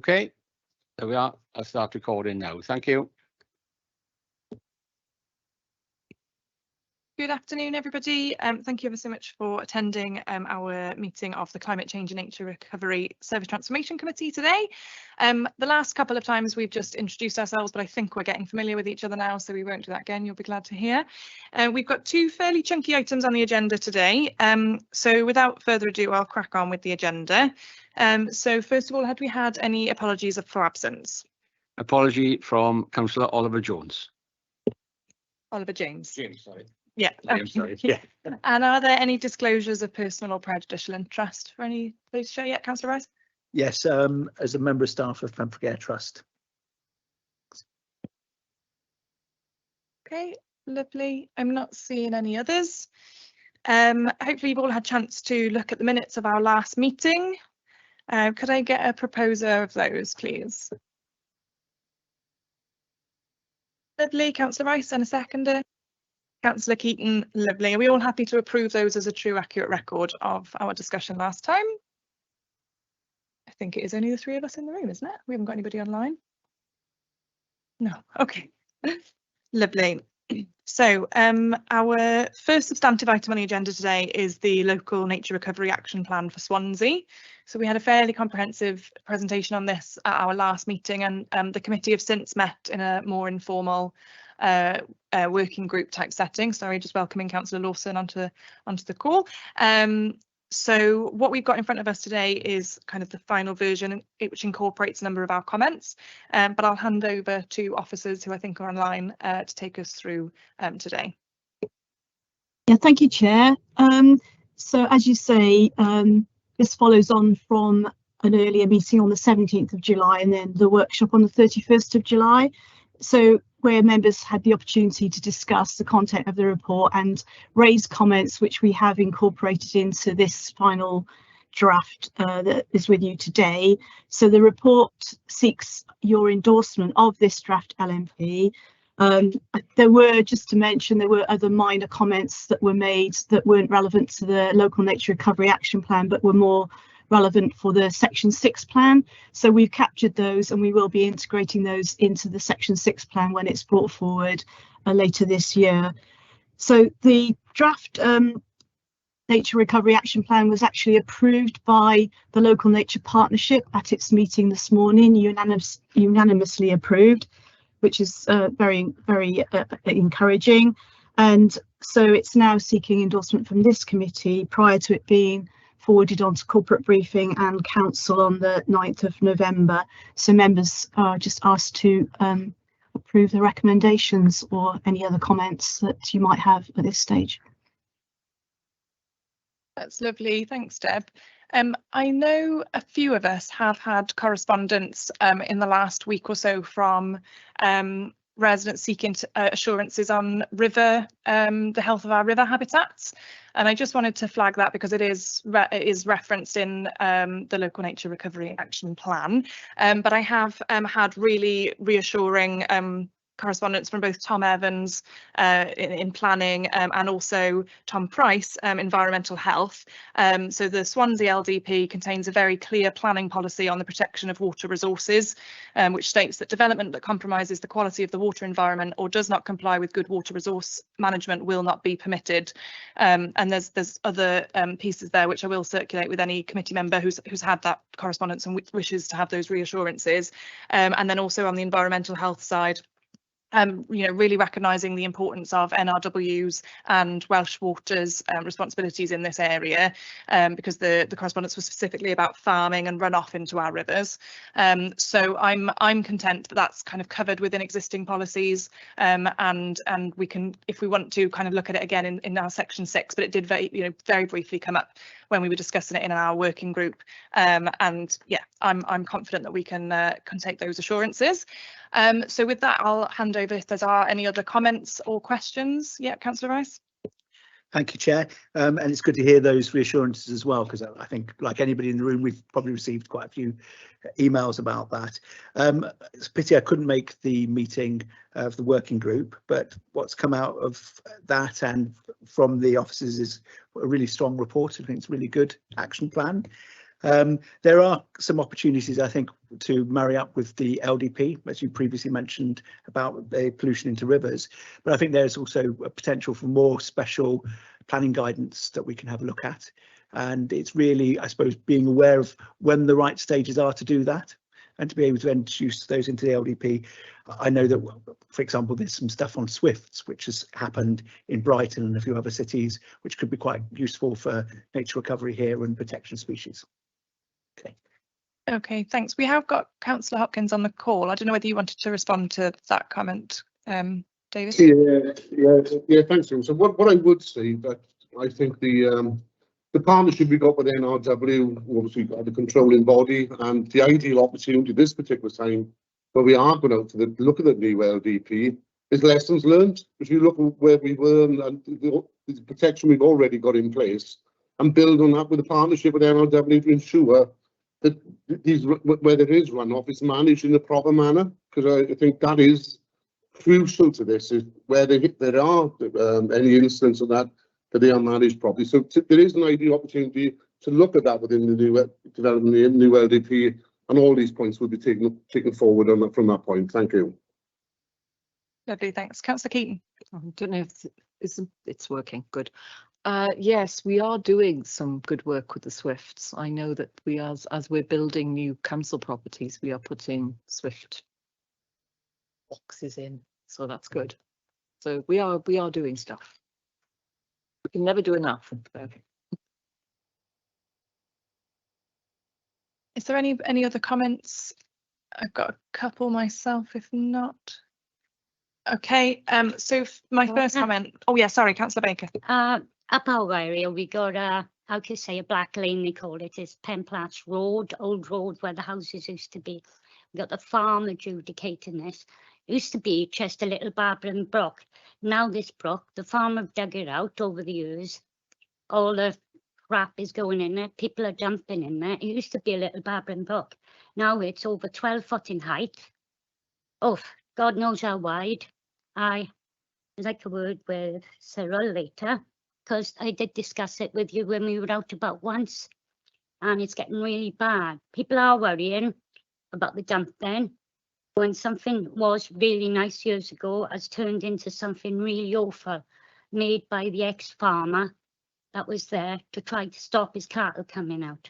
Okay, there we are. I'll start recording now. Thank you. Good afternoon, everybody. Thank you ever so much for attending our meeting of the Climate Change and Nature Recovery Service Transformation Committee today. The last couple of times we've just introduced ourselves, but I think we're getting familiar with each other now, so we won't do that again. You'll be glad to hear. We've got two fairly chunky items on the agenda today. So without further ado, I'll crack on with the agenda. So first of all, had we had any apologies for absence? Apology from Councillor Oliver Jones. Oliver James. James, sorry. Yeah. James, sorry. Yeah. And are there any disclosures of personal or prejudicial interest for any those to share yet, Councillor Rice? Yes, as a member of staff of Pembrokeshire Air Trust. Okay, lovely. I'm not seeing any others. Hopefully you've all had a chance to look at the minutes of our last meeting. Could I get a proposer of those, please? Lovely, Councillor Rice, and a seconder. Councillor Keaton, lovely. Are we all happy to approve those as a true, accurate record of our discussion last time? I think it is only the three of us in the room, isn't it? We haven't got anybody online. No, okay. Lovely. So our first substantive item on the agenda today is the Local Nature Recovery Action Plan for Swansea. So we had a fairly comprehensive presentation on this at our last meeting, and the committee have since met in a more informal working group type setting. Sorry, just welcoming Councillor Lawson onto the call. So what we've got in front of us today is kind of the final version, which incorporates a number of our comments, but I'll hand over to officers who I think are online to take us through today. Yeah, thank you, Chair. So as you say, this follows on from an earlier meeting on the 17th of July and then the workshop on the 31st of July. So where members had the opportunity to discuss the content of the report and raise comments, which we have incorporated into this final draft that is with you today. So the report seeks your endorsement of this draft LNP. There were, just to mention, there were other minor comments that were made that weren't relevant to the Local Nature Recovery Action Plan, but were more relevant for the Section 6 plan. So we've captured those and we will be integrating those into the Section 6 plan when it's brought forward later this year. So the draft Nature Recovery Action Plan was actually approved by the Local Nature Partnership at its meeting this morning, unanimously approved, which is very encouraging. And so it's now seeking endorsement from this committee prior to it being forwarded on to corporate briefing and council on the 9th of November. So members are just asked to approve the recommendations or any other comments that you might have at this stage. That's lovely. Thanks, Deb. I know a few of us have had correspondence in the last week or so from residents seeking assurances on river, the health of our river habitats, and I just wanted to flag that because it is referenced in the Local Nature Recovery Action Plan. But I have had really reassuring correspondence from both Tom Evans in planning and also Tom Price, environmental health. So the Swansea LDP contains a very clear planning policy on the protection of water resources, which states that development that compromises the quality of the water environment or does not comply with good water resource management will not be permitted. And there's other pieces there which I will circulate with any committee member who's had that correspondence and wishes to have those reassurances. And then also on the environmental health side, really recognising the importance of NRW's and Welsh Water's responsibilities in this area, because the correspondence was specifically about farming and runoff into our rivers. So I'm content that that's kind of covered within existing policies, and we can, if we want to, kind of look at it again in our Section 6. But it did very briefly come up when we were discussing it in our working group, and yeah, I'm confident that we can take those assurances. So with that, I'll hand over if there are any other comments or questions. Yeah, Councillor Rice. Thank you, Chair. And it's good to hear those reassurances as well, because I think, like anybody in the room, we've probably received quite a few emails about that. It's a pity I couldn't make the meeting of the working group, but what's come out of that and from the officers is a really strong report. I think it's a really good action plan. There are some opportunities, I think, to marry up with the LDP, as you previously mentioned about the pollution into rivers. But I think there's also a potential for more special planning guidance that we can have a look at. And it's really, I suppose, being aware of when the right stages are to do that and to be able to introduce those into the LDP. I know that, for example, there's some stuff on swifts, which has happened in Brighton and a few other cities, which could be quite useful for nature recovery here and protection of species. Okay. Okay, thanks. We have got Councillor Hopkins on the call. I don't know whether you wanted to respond to that comment, David. Yeah. Thanks, Jim. So what I would say that I think the partnership we got with NRW, obviously got the controlling body, and the ideal opportunity this particular time, where we are going out to look at the new LDP, is lessons learned. If you look at where we were and the protection we've already got in place, and build on that with a partnership with NRW to ensure that where there is runoff, it's managed in a proper manner, because I think that is crucial to this, is where there are any incidents of that they are managed properly. So there is an ideal opportunity to look at that within the new development, the new LDP, and all these points will be taken forward on that, from that point. Thank you. Lovely, thanks. Councillor Keaton. I don't know if it's working. Good. Yes, we are doing some good work with the Swifts. I know that we, as we're building new council properties, we are putting Swift boxes in, so that's good. So we are doing stuff. We can never do enough. Is there any other comments? I've got a couple myself, if not. Okay, so my first comment. Oh yeah, sorry, Councillor Baker. Up our area, we got how can you say, a black lane, they call it. It's Penplatch Road, old road where the houses used to be. We got the farm adjudicating this. It used to be just a little babbling brook. Now this brook, the farm have dug it out over the years. All the crap is going in there. People are jumping in there. It used to be a little babbling brook. Now it's over 12 foot in height. Oh, God knows how wide. I'd like a word with Cyril later, because I did discuss it with you when we were out about once, and it's getting really bad. People are worrying about the dumping, when something was really nice years ago has turned into something really awful, made by the ex-farmer that was there to try to stop his cattle coming out.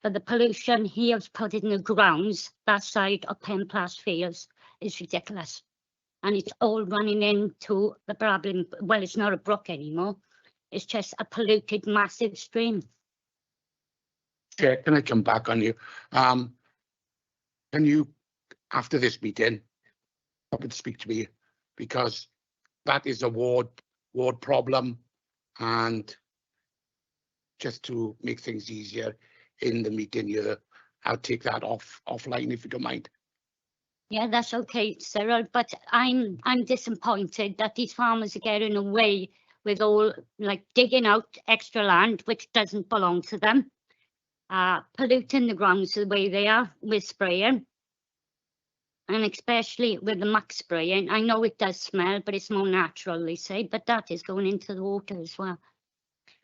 For the pollution he has put in the grounds, that side of Penplatch Fields, is ridiculous. And it's all running into the problem. Well, it's not a brook anymore. It's just a polluted, massive stream. Chair, can I come back on you? Can you, after this meeting, come and speak to me, because that is a ward problem, and just to make things easier in the meeting here, I'll take that offline if you don't mind. Yeah, that's okay, Cyril, but I'm disappointed that these farmers are getting away with all, like, digging out extra land which doesn't belong to them, polluting the grounds the way they are with spraying, and especially with the muck spraying. I know it does smell, but it's more natural, they say, but that is going into the water as well.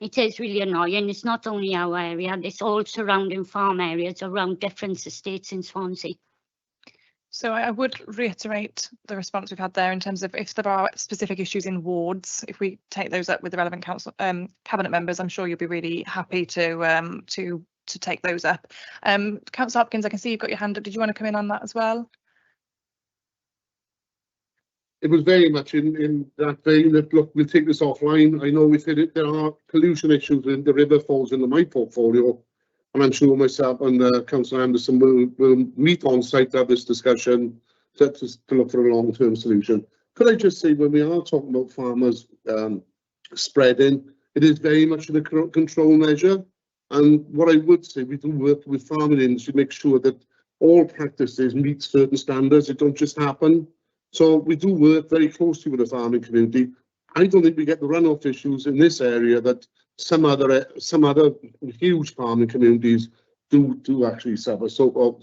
It is really annoying. It's not only our area, it's all surrounding farm areas around different estates in Swansea. So I would reiterate the response we've had there in terms of if there are specific issues in wards, if we take those up with the relevant council cabinet members, I'm sure you'll be really happy to take those up. Councillor Hopkins, I can see you've got your hand up. Did you want to come in on that as well? It was very much in that vein that, look, we'll take this offline. I know we said there are pollution issues in the river falls into my portfolio, and I'm sure myself and Councillor Anderson will meet on site to have this discussion to look for a long-term solution. Could I just say, when we are talking about farmers spreading, it is very much a control measure. And what I would say, we do work with farming industry to make sure that all practices meet certain standards. It don't just happen. So we do work very closely with the farming community. I don't think we get the runoff issues in this area that some other huge farming communities do actually suffer. So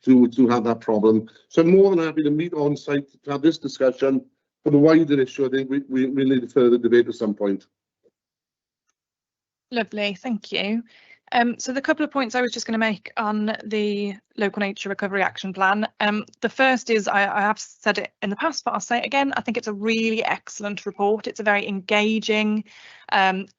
to have that problem. So I'm more than happy to meet on site to have this discussion. For the wider issue, I think we need a further debate at some point. Lovely, thank you. So the couple of points I was just going to make on the local nature recovery action plan. The first is, I have said it in the past, but I'll say it again. I think it's a really excellent report. It's a very engaging,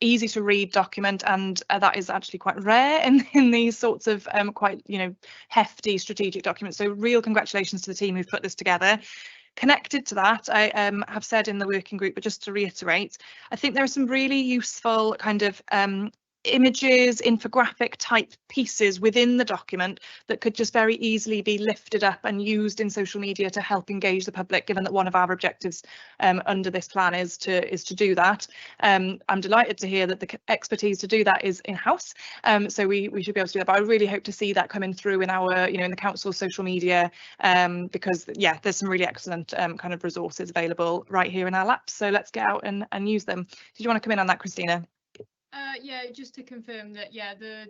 easy to read document, and that is actually quite rare in these sorts of quite, you know, hefty strategic documents. So real congratulations to the team who've put this together. Connected to that, I have said in the working group, but just to reiterate, I think there are some really useful kind of images, infographic type pieces within the document that could just very easily be lifted up and used in social media to help engage the public, given that one of our objectives under this plan is to do that. I'm delighted to hear that the expertise to do that is in-house, so we should be able to do that, but I really hope to see that coming through in our, you know, in the council's social media, because yeah, there's some really excellent kind of resources available right here in our laps, so let's get out and use them. Did you want to come in on that, Christina? Yeah, just to confirm that, yeah, the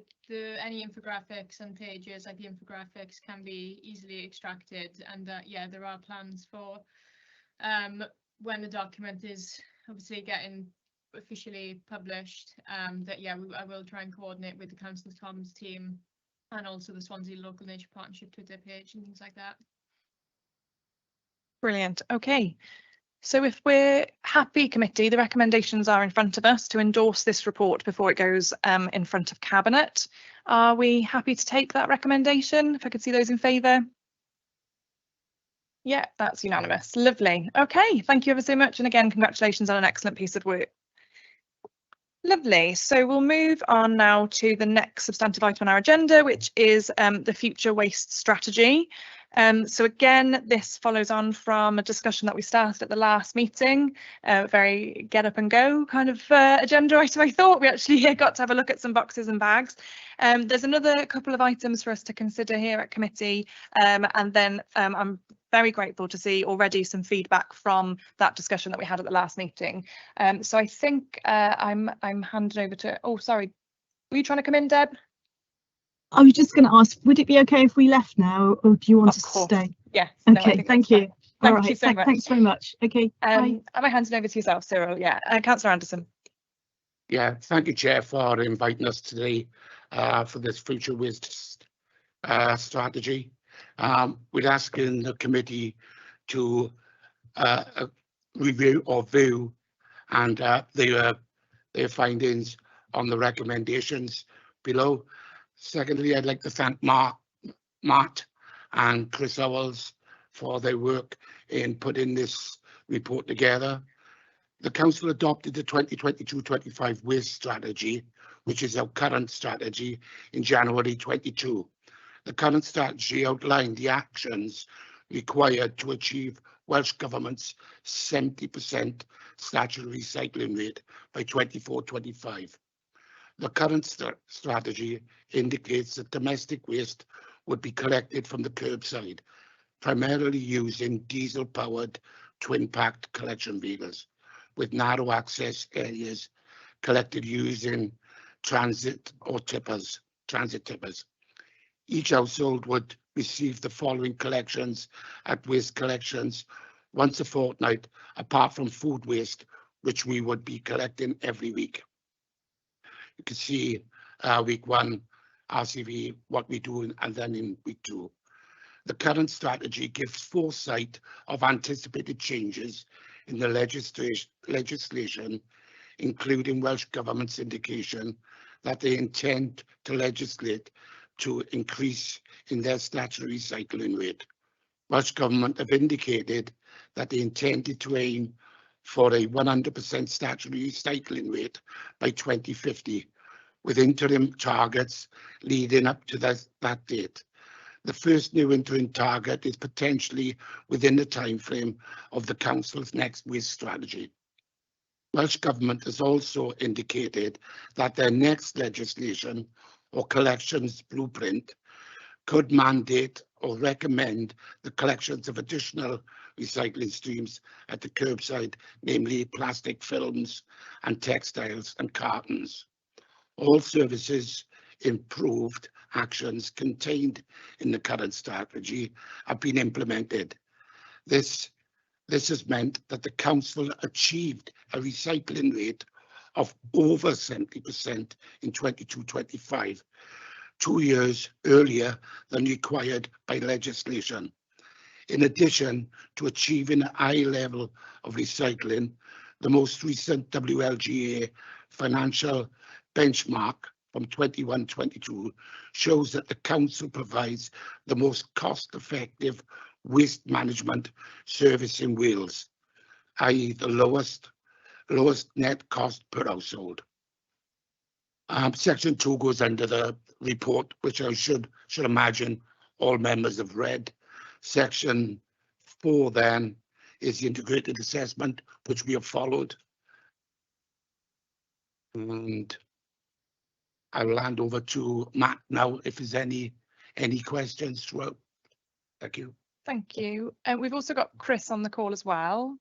any infographics and pages, like the infographics, can be easily extracted, and that yeah, there are plans for when the document is obviously getting officially published, that yeah, I will try and coordinate with the Councillor Tom's team and also the Swansea Local Nature Partnership Twitter page and things like that. Brilliant. Okay. So if we're happy, committee, the recommendations are in front of us to endorse this report before it goes in front of Cabinet. Are we happy to take that recommendation? If I could see those in favour. Yeah, that's unanimous. Lovely. Okay, thank you ever so much. And again, congratulations on an excellent piece of work. Lovely. So we'll move on now to the next substantive item on our agenda, which is the future waste strategy. So again, this follows on from a discussion that we started at the last meeting, very get up and go kind of agenda item. I thought we actually got to have a look at some boxes and bags. There's another couple of items for us to consider here at committee, and then I'm very grateful to see already some feedback from that discussion that we had at the last meeting. So I think I'm handing over to, oh sorry, were you trying to come in, Deb? I was just going to ask, would it be okay if we left now, or do you want us to stay? Yes. Okay, thank you. Thank you so much. Thanks very much. Okay. Am I handing over to yourself, Cyril? Yeah, Councillor Anderson. Yeah, thank you, Chair, for inviting us today for this future waste strategy. We're asking the committee to review or view and their findings on the recommendations below. Secondly, I'd like to thank Matt and Chris Owles for their work in putting this report together. The Council adopted the 2022-25 waste strategy, which is our current strategy, in January 22. The current strategy outlined the actions required to achieve Welsh Government's 70% statutory recycling rate by 24-25. The current strategy indicates that domestic waste would be collected from the curbside, primarily using diesel-powered twin-packed collection vehicles, with narrow access areas collected using transit tippers. Each household would receive the following collections at waste collections once a fortnight, apart from food waste, which we would be collecting every week. You can see week 1 RCV, what we do, and then in week 2. The current strategy gives foresight of anticipated changes in the legislation, including Welsh Government's indication that they intend to legislate to increase in their statutory recycling rate. Welsh Government have indicated that they intended to aim for a 100% statutory recycling rate by 2050, with interim targets leading up to that date. The first new interim target is potentially within the timeframe of the Council's next waste strategy. Welsh Government has also indicated that their next legislation or collections blueprint could mandate or recommend the collections of additional recycling streams at the curbside, namely plastic films and textiles and cartons. All services improved actions contained in the current strategy have been implemented. This has meant that the Council achieved a recycling rate of over 70% in 22-25, 2 years earlier than required by legislation. In addition to achieving a high level of recycling, the most recent WLGA financial benchmark from 21-22 shows that the council provides the most cost-effective waste management service in Wales, i.e. the lowest net cost per household. Section 2 goes under the report, which I should imagine all members have read. Section 4 then is the integrated assessment, which we have followed. And I'll hand over to Matt now if there's any questions throughout. Thank you. Thank you. We've also got Chris on the call as well.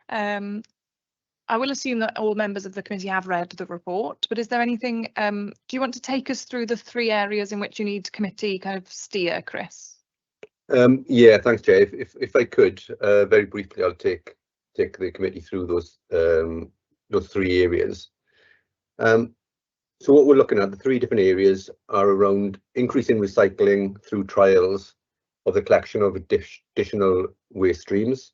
I will assume that all members of the committee have read the report, but is there anything, do you want to take us through the 3 areas in which you need committee kind of steer, Chris? Yeah, thanks, Jay. If I could, very briefly, I'll take the committee through those 3 areas. So what we're looking at, the 3 different areas are around increasing recycling through trials of the collection of additional waste streams,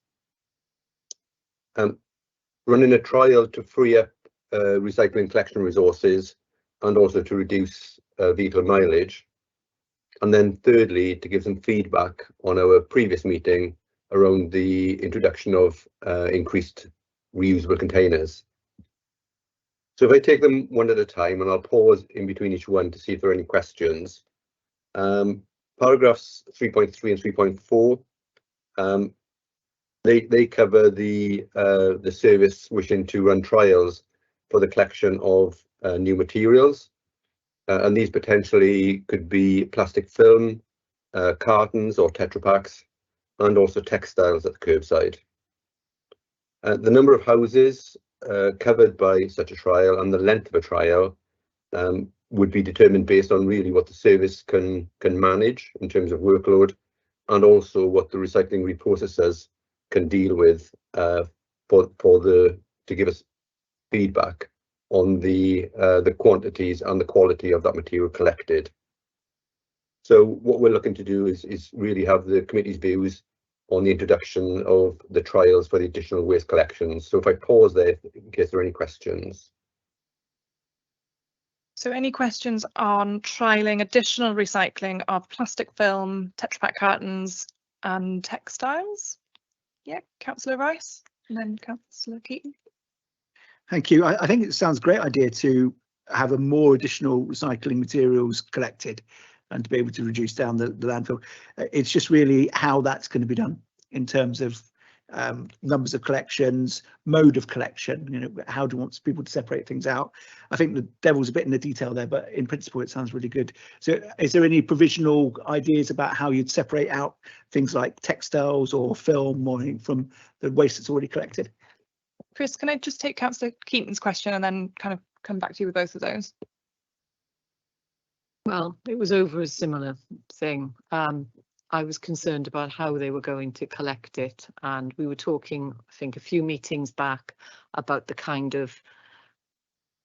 running a trial to free up recycling collection resources and also to reduce vehicle mileage. And then thirdly, to give some feedback on our previous meeting around the introduction of increased reusable containers. So if I take them one at a time, and I'll pause in between each one to see if there are any questions. Paragraphs 3.3 and 3.4, they cover the service wishing to run trials for the collection of new materials. And these potentially could be plastic film, cartons or Tetra Paks, and also textiles at the curbside. The number of houses covered by such a trial and the length of a trial would be determined based on really what the service can manage in terms of workload, and also what the recycling reprocessors can deal with to give us feedback on the quantities and the quality of that material collected. So what we're looking to do is really have the committee's views on the introduction of the trials for the additional waste collections. So if I pause there in case there are any questions. So any questions on trialling additional recycling of plastic film, Tetra Pak cartons and textiles? Yeah, Councillor Rice and then Councillor Keaton. Thank you. I think it sounds a great idea to have a more additional recycling materials collected and to be able to reduce down the landfill. It's just really how that's going to be done in terms of numbers of collections, mode of collection, you know, how do you want people to separate things out? I think the devil's a bit in the detail there, but in principle it sounds really good. So is there any provisional ideas about how you'd separate out things like textiles or film or from the waste that's already collected? Chris, can I just take Councillor Keaton's question and then kind of come back to you with both of those? Well, it was over a similar thing. I was concerned about how they were going to collect it, and we were talking, I think, a few meetings back about the kind of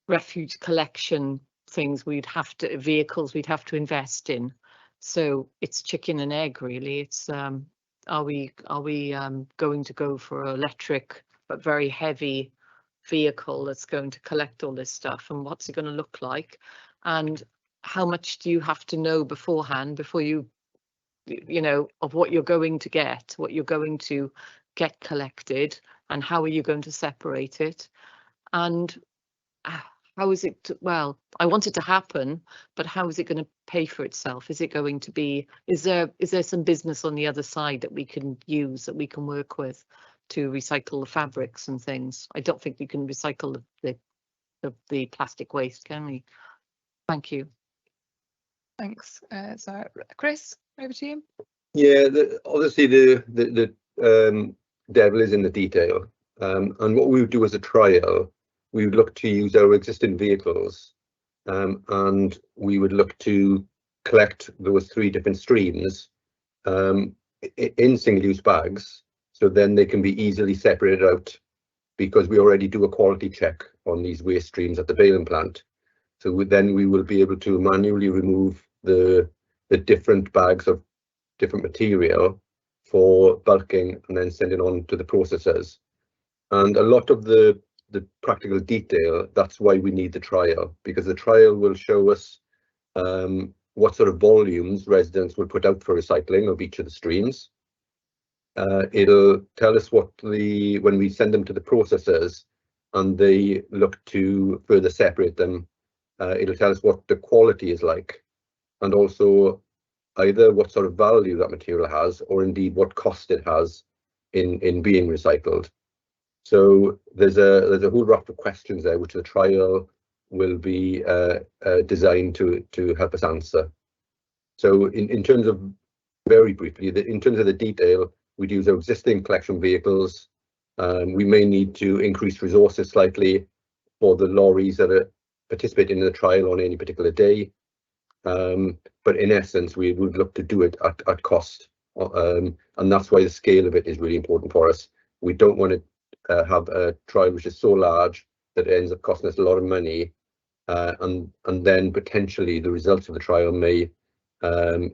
refuge collection things vehicles we'd have to invest in. So it's chicken and egg, really. It's are we going to go for an electric but very heavy vehicle that's going to collect all this stuff, and what's it going to look like, and how much do you have to know beforehand before you know, of what you're going to get collected, and how are you going to separate it, and how is it, well, I want it to happen, but how is it going to pay for itself? Is it going to be, is there some business on the other side that we can use, that we can work with to recycle the fabrics and things? I don't think we can recycle the plastic waste, can we? Thank you. Thanks. So Chris, over to you. Yeah, obviously the devil is in the detail, and what we would do as a trial, we would look to use our existing vehicles, and we would look to collect those 3 different streams in single-use bags, so then they can be easily separated out because we already do a quality check on these waste streams at the baling plant. So then we will be able to manually remove the different bags of different material for bulking and then sending on to the processors. And a lot of the practical detail, that's why we need the trial, because the trial will show us what sort of volumes residents will put out for recycling of each of the streams. It'll tell us when we send them to the processors and they look to further separate them, it'll tell us what the quality is like, and also either what sort of value that material has, or indeed what cost it has in being recycled. So there's a whole raft of questions there which the trial will be designed to help us answer. So in terms of, very briefly, in terms of the detail, we'd use our existing collection vehicles. We may need to increase resources slightly for the lorries that are participating in the trial on any particular day. But in essence, we would look to do it at cost. And that's why the scale of it is really important for us. We don't want to have a trial which is so large that it ends up costing us a lot of money. And then potentially the results of the trial may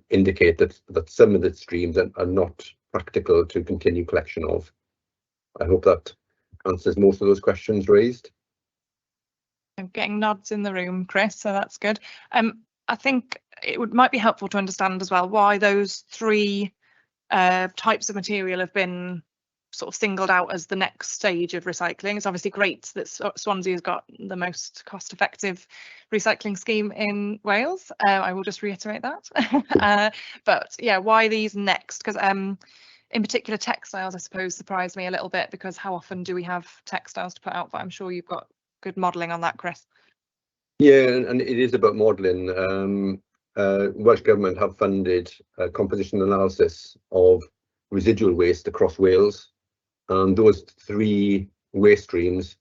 indicate that some of the streams are not practical to continue collection of. I hope that answers most of those questions raised. I'm getting nods in the room, Chris, so that's good. I think it might be helpful to understand as well why those three types of material have been sort of singled out as the next stage of recycling. It's obviously great that Swansea has got the most cost-effective recycling scheme in Wales. I will just reiterate that. But yeah, why these next? Because in particular, textiles, I suppose, surprised me a little bit, because how often do we have textiles to put out? But I'm sure you've got good modelling on that, Chris. Yeah, and it is about modelling. Welsh Government have funded a composition analysis of residual waste across Wales. And those three waste streams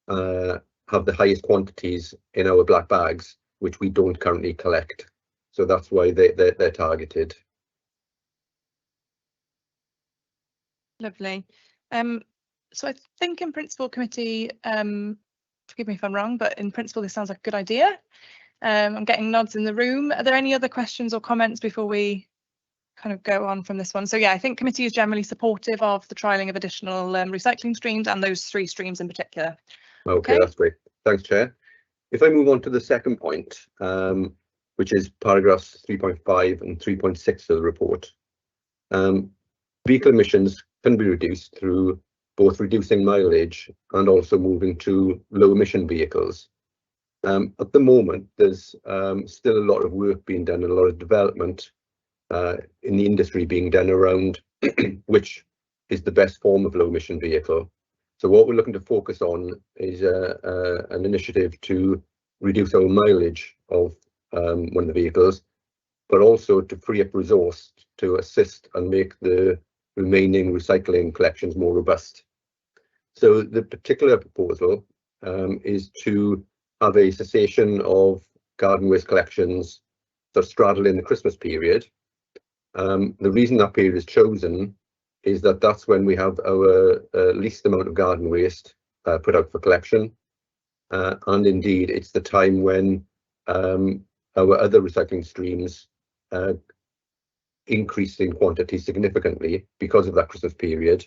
have the highest quantities in our black bags, which we don't currently collect. So that's why they're targeted. Lovely. So I think in principle, committee, forgive me if I'm wrong, but in principle, this sounds like a good idea. I'm getting nods in the room. Are there any other questions or comments before we kind of go on from this one? So yeah, I think committee is generally supportive of the trialling of additional recycling streams, and those three streams in particular. Okay, that's great. Thanks, Chair. If I move on to the second point, which is paragraphs 3.5 and 3.6 of the report. Vehicle emissions can be reduced through both reducing mileage and also moving to low emission vehicles. At the moment, there's still a lot of work being done and a lot of development in the industry being done around which is the best form of low emission vehicle. So what we're looking to focus on is an initiative to reduce our mileage of one of the vehicles, but also to free up resource to assist and make the remaining recycling collections more robust. So the particular proposal is to have a cessation of garden waste collections that straddle in the Christmas period. The reason that period is chosen is that that's when we have our least amount of garden waste put out for collection. And indeed, it's the time when our other recycling streams increase in quantity significantly because of that Christmas period.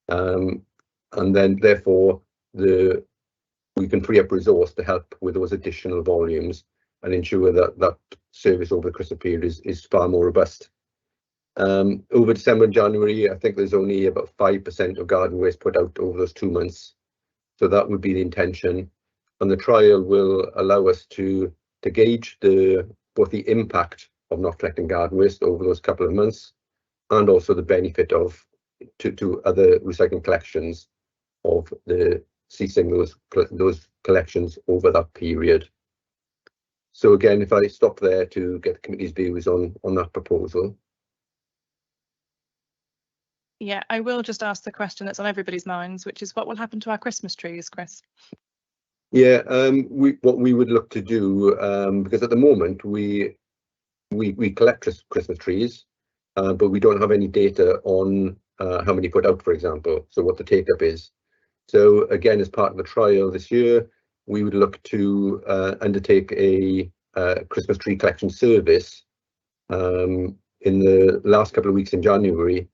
And then therefore we can free up resource to help with those additional volumes and ensure that that service over the Christmas period is far more robust. Over December and January, I think there's only about 5% of garden waste put out over those 2 months. So that would be the intention. And the trial will allow us to gauge both the impact of not collecting garden waste over those couple of months, and also the benefit to other recycling collections of ceasing those collections over that period. So again, if I stop there to get the committee's views on that proposal. Yeah, I will just ask the question that's on everybody's minds, which is what will happen to our Christmas trees, Chris? Yeah, what we would look to do, because at the moment we collect Christmas trees, but we don't have any data on how many put out, for example, so what the take up is. So again, as part of the trial this year, we would look to undertake a Christmas tree collection service in the last couple of weeks in January.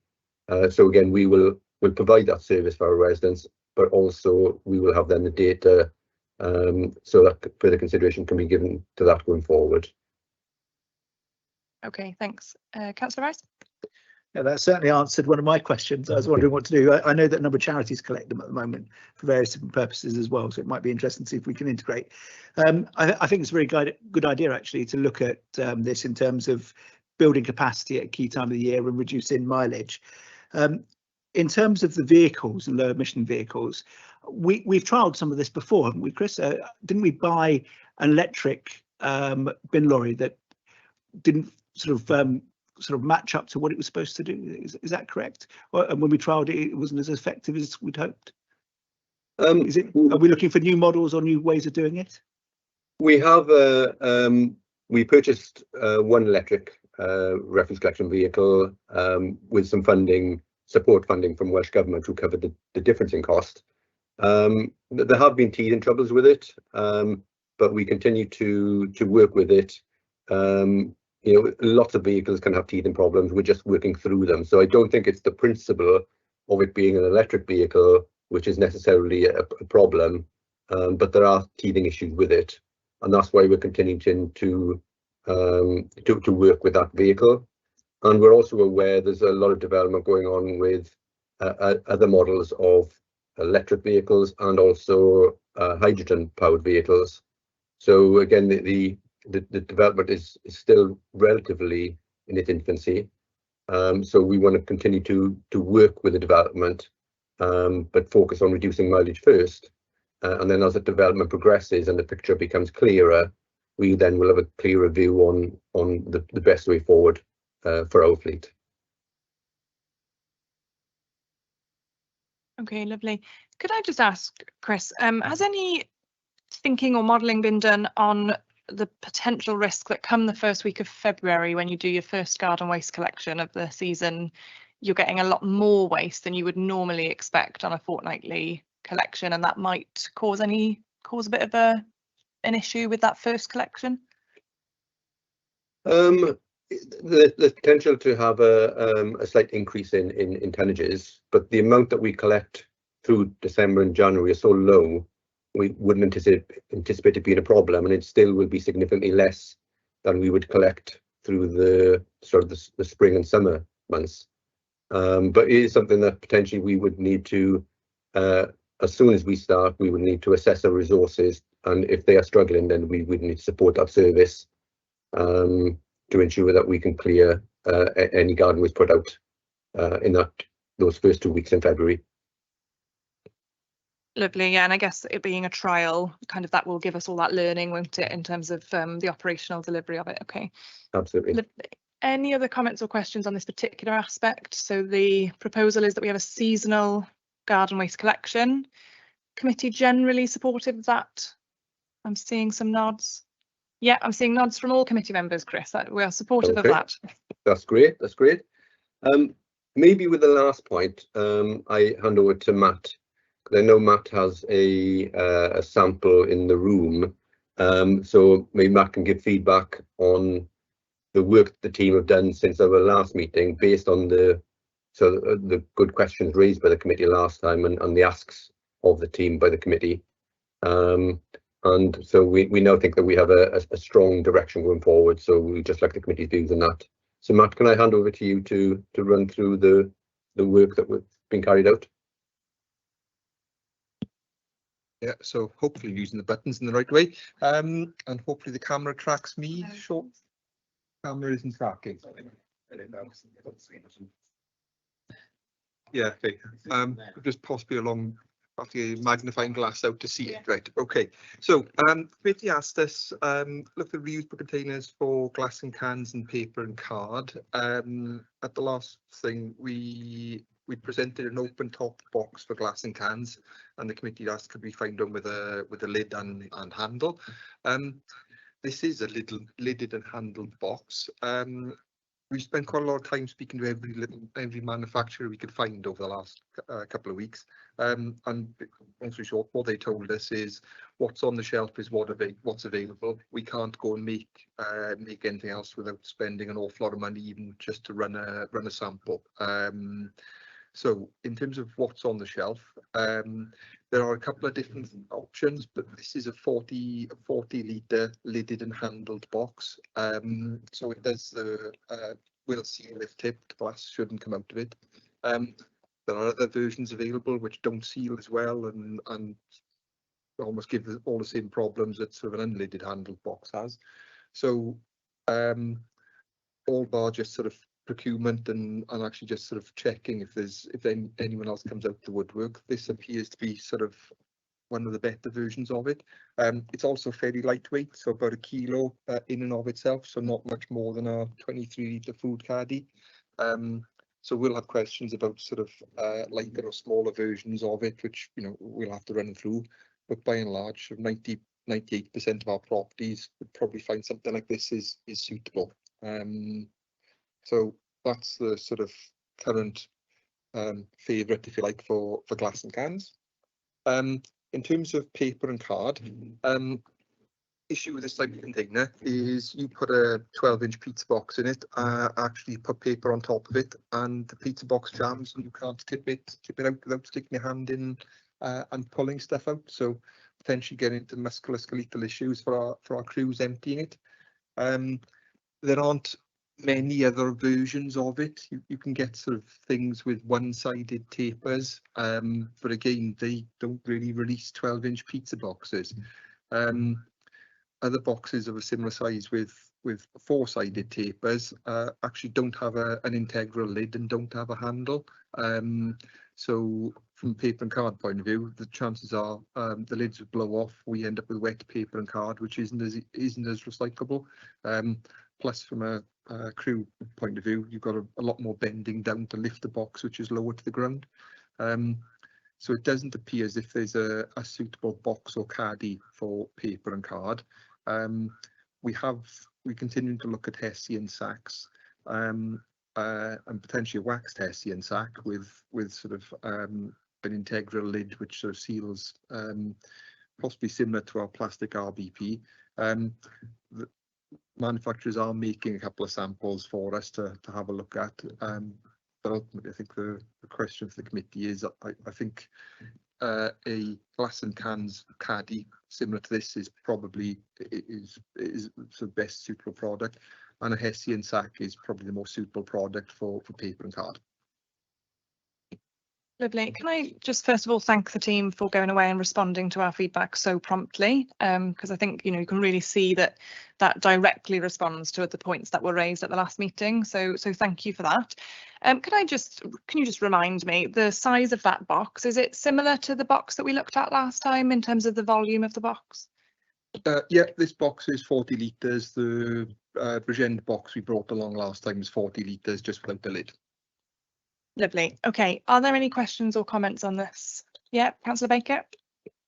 So again, we'll provide that service for our residents, but also we will have then the data so that further consideration can be given to that going forward. Okay, thanks. Councillor Rice? Yeah, that certainly answered one of my questions. I was wondering what to do. I know that a number of charities collect them at the moment for various different purposes as well, so it might be interesting to see if we can integrate. I think it's a very good idea actually to look at this in terms of building capacity at a key time of the year and reducing mileage. In terms of the vehicles and low emission vehicles, we've trialled some of this before, haven't we, Chris? Didn't we buy an electric bin lorry that didn't sort of match up to what it was supposed to do? Is that correct? And when we trialled it, it wasn't as effective as we'd hoped. Are we looking for new models or new ways of doing it? We have we purchased one electric refuse collection vehicle with some support funding from Welsh Government, who covered the difference in cost. There have been teething troubles with it, but we continue to work with it. You know, lots of vehicles can have teething problems. We're just working through them. So I don't think it's the principle of it being an electric vehicle which is necessarily a problem, but there are teething issues with it, and that's why we're continuing to work with that vehicle. And we're also aware there's a lot of development going on with other models of electric vehicles and also hydrogen powered vehicles. So again, the development is still relatively in its infancy. So we want to continue to work with the development, but focus on reducing mileage first. And then as the development progresses and the picture becomes clearer, we then will have a clearer view on the best way forward for our fleet. Okay, lovely. Could I just ask, Chris, has any thinking or modelling been done on the potential risk that come the first week of February, when you do your first garden waste collection of the season, you're getting a lot more waste than you would normally expect on a fortnightly collection, and that might cause a bit of an issue with that first collection? The potential to have a slight increase in tonnages, but the amount that we collect through December and January is so low, we wouldn't anticipate it being a problem, and it still will be significantly less than we would collect through the spring and summer months. But it is something that potentially we would need to, as soon as we start, we would need to assess our resources, and if they are struggling, then we would need to support that service to ensure that we can clear any garden waste put out in those first 2 weeks in February. Lovely, yeah, and I guess it being a trial, kind of that will give us all that learning, won't it, in terms of the operational delivery of it? Okay. Absolutely. Lovely. Any other comments or questions on this particular aspect? So the proposal is that we have a seasonal garden waste collection. Committee generally supportive of that? I'm seeing some nods. Yeah, I'm seeing nods from all committee members, Chris. We are supportive of that. That's great. That's great. Maybe with the last point, I hand over to Matt. I know Matt has a sample in the room, so maybe Matt can give feedback on the work the team have done since our last meeting, based on the good questions raised by the committee last time and the asks of the team by the committee. And so we now think that we have a strong direction going forward. So we just like the committee's views on that. So Matt, can I hand over to you to run through the work that was being carried out? Yeah, so hopefully using the buttons in the right way, and hopefully the camera tracks me. Short camera isn't tracking. Yeah, okay. Just possibly along, have to get a magnifying glass out to see it. Right, okay. So committee asked us look at reusable containers for glass and cans and paper and card. At the last thing we presented an open top box for glass and cans, and the committee asked could we find one with a lid and handle. This is a little lidded and handled box. We spent quite a lot of time speaking to every manufacturer we could find over the last couple of weeks. And long story short, what they told us is what's on the shelf is what's available. We can't go and make anything else without spending an awful lot of money, even just to run a sample. So in terms of what's on the shelf, there are a couple of different options, but this is a 40 litre lidded and handled box. So it does the will seal if tipped, glass shouldn't come out of it. There are other versions available which don't seal as well and almost give all the same problems that sort of an unlidded handled box has. So all bar just sort of procurement and actually just sort of checking if anyone else comes out the woodwork. This appears to be sort of one of the better versions of it. It's also fairly lightweight, so about 1 kilo in and of itself, so not much more than a 23 litre food caddy. So we'll have questions about sort of lighter or smaller versions of it, which we'll have to run through. But by and large, 98% of our properties would probably find something like this is suitable. So that's the sort of current favourite, if you like, for glass and cans. In terms of paper and card, issue with this type of container is you put a 12-inch pizza box in it, actually put paper on top of it, and the pizza box jams and you can't tip it out without sticking your hand in and pulling stuff out. So potentially get into musculoskeletal issues for our crews emptying it. There aren't many other versions of it. You can get sort of things with one-sided tapers, but again, they don't really release 12-inch pizza boxes. Other boxes of a similar size with 4-sided tapers actually don't have an integral lid and don't have a handle. So from paper and card point of view, the chances are the lids would blow off. We end up with wet paper and card, which isn't as recyclable. Plus, from a crew point of view, you've got a lot more bending down to lift the box, which is lower to the ground. So it doesn't appear as if there's a suitable box or caddy for paper and card. We continue to look at Hessian sacks and potentially a waxed Hessian sack with sort of an integral lid which sort of seals, possibly similar to our plastic RBP. The manufacturers are making a couple of samples for us to have a look at. But ultimately, I think the question for the committee is, I think a glass and cans caddy similar to this is probably the best suitable product, and a Hessian sack is probably the most suitable product for paper and card. Lovely. Can I just first of all thank the team for going away and responding to our feedback so promptly, because I think you can really see that directly responds to the points that were raised at the last meeting. So thank you for that. Can you just remind me the size of that box? Is it similar to the box that we looked at last time in terms of the volume of the box? Yeah, this box is 40 litres. The Bregend box we brought along last time is 40 litres, just without the lid. Lovely. Okay. Are there any questions or comments on this? Yeah, Councillor Baker.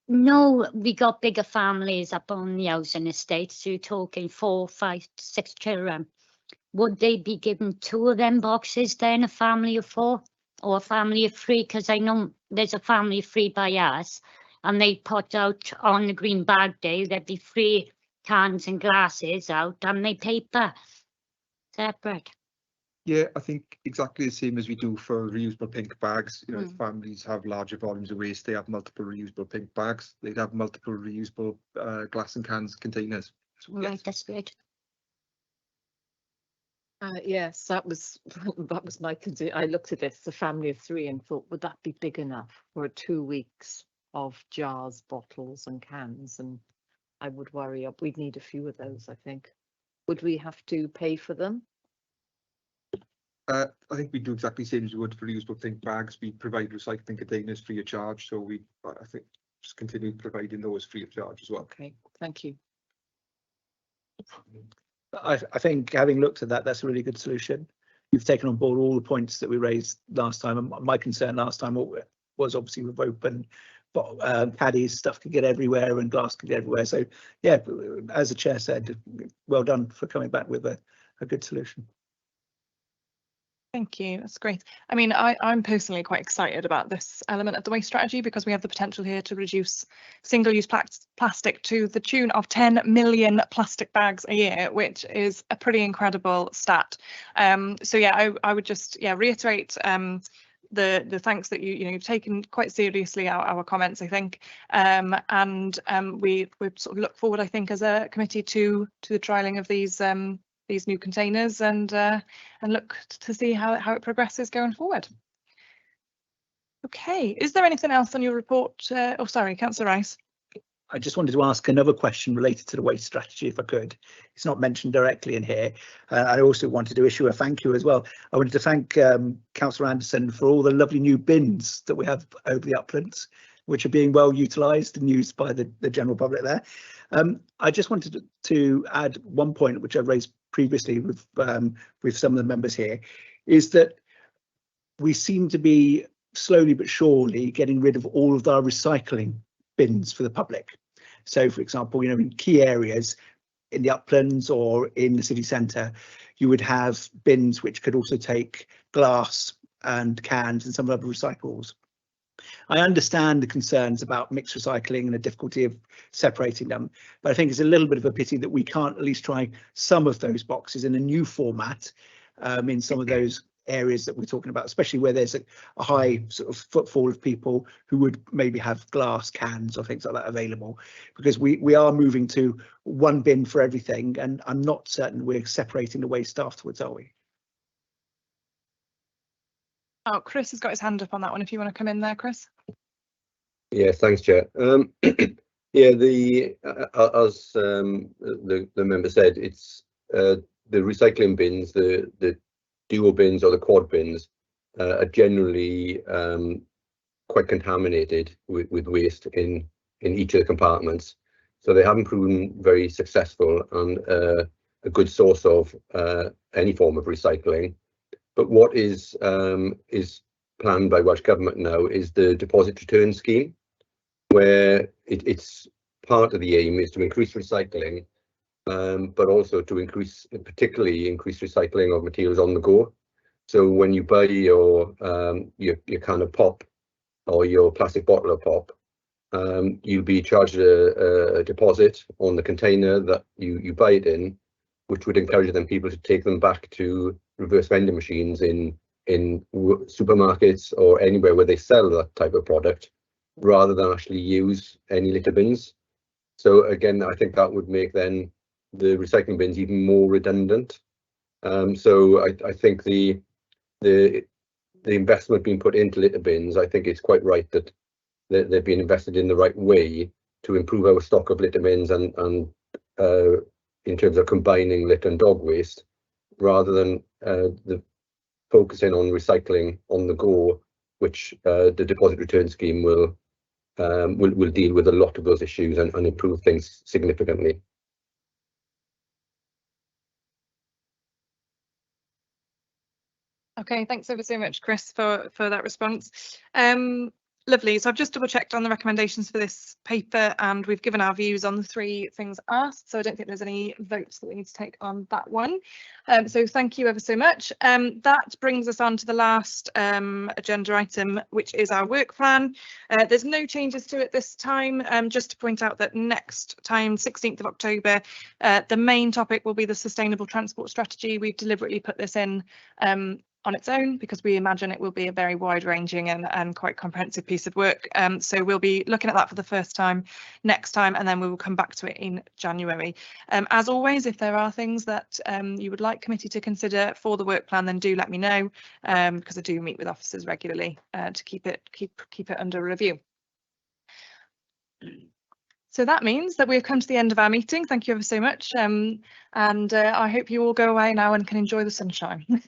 No, we got bigger families up on the housing estate, so you're talking 4, 5, 6 children. Would they be given 2 of them boxes then, a family of 4 or a family of 3? Because I know there's a family of 3 by us, and they put out on the green bag day, there'd be 3 cans and glasses out and they paper separate. Yeah, I think exactly the same as we do for reusable pink bags. If families have larger volumes of waste, they have multiple reusable pink bags. They'd have multiple reusable glass and cans containers. So, Right, yes. that's good. Yes, that was my concern. I looked at this, a family of 3, and thought, would that be big enough for 2 weeks of jars, bottles and cans? And I would worry we'd need a few of those, I think. Would we have to pay for them? I think we do exactly the same as we would for reusable pink bags. We provide recycling containers free of charge, so I think just continue providing those free of charge as well. Okay, thank you. I think having looked at that, that's a really good solution. You've taken on board all the points that we raised last time, and my concern last time was obviously with open caddies, stuff could get everywhere and glass could get everywhere. So yeah, as the chair said, well done for coming back with a good solution. Thank you. That's great. I mean, I'm personally quite excited about this element of the waste strategy because we have the potential here to reduce single-use plastic to the tune of 10 million plastic bags a year, which is a pretty incredible stat. So yeah, I would just reiterate the thanks that you've taken quite seriously our comments, I think, and we sort of look forward, I think, as a committee to the trialling of these new containers and look to see how it progresses going forward. Okay, is there anything else on your report? Oh, sorry, Councillor Rice. I just wanted to ask another question related to the waste strategy, if I could. It's not mentioned directly in here. I also wanted to issue a thank you as well. I wanted to thank Councillor Anderson for all the lovely new bins that we have over the uplands, which are being well utilised and used by the general public there. I just wanted to add one point, which I raised previously with some of the members here, is that we seem to be slowly but surely getting rid of all of our recycling bins for the public. So, for example, in key areas in the uplands or in the city centre, you would have bins which could also take glass and cans and some other recyclables. I understand the concerns about mixed recycling and the difficulty of separating them, but I think it's a little bit of a pity that we can't at least try some of those boxes in a new format in some of those areas that we're talking about, especially where there's a high sort of footfall of people who would maybe have glass cans or things like that available, because we are moving to one bin for everything, and I'm not certain we're separating the waste afterwards, are we? Oh, Chris has got his hand up on that one. If you want to come in there, Chris. Yeah, thanks, Chair. Yeah, as the member said, it's the recycling bins, the dual bins or the quad bins are generally quite contaminated with waste in each of the compartments. So they haven't proven very successful and a good source of any form of recycling. But what is planned by Welsh Government now is the deposit return scheme, where it's part of the aim is to increase recycling, but also to particularly increase recycling of materials on the go. So when you buy your can of pop or your plastic bottle of pop, you'll be charged a deposit on the container that you buy it in, which would encourage them people to take them back to reverse vending machines in supermarkets or anywhere where they sell that type of product, rather than actually use any litter bins. So again, I think that would make then the recycling bins even more redundant. So I think the investment being put into litter bins, I think it's quite right that they've been invested in the right way to improve our stock of litter bins and in terms of combining litter and dog waste, rather than the focusing on recycling on the go, which the deposit return scheme will deal with a lot of those issues and improve things significantly. Okay, thanks ever so much, Chris, for that response. Lovely. So I've just double checked on the recommendations for this paper, and we've given our views on the three things asked. So I don't think there's any votes that we need to take on that one. So thank you ever so much. That brings us on to the last agenda item, which is our work plan. There's no changes to it this time. Just to point out that next time, 16th of October, the main topic will be the sustainable transport strategy. We've deliberately put this in on its own because we imagine it will be a very wide-ranging and quite comprehensive piece of work. So we'll be looking at that for the first time next time, and then we will come back to it in January. As always, if there are things that you would like committee to consider for the work plan, then do let me know, because I do meet with officers regularly to keep it under review. So that means that we've come to the end of our meeting. Thank you ever so much, and I hope you all go away now and can enjoy the sunshine.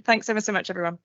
Thanks ever so much, everyone.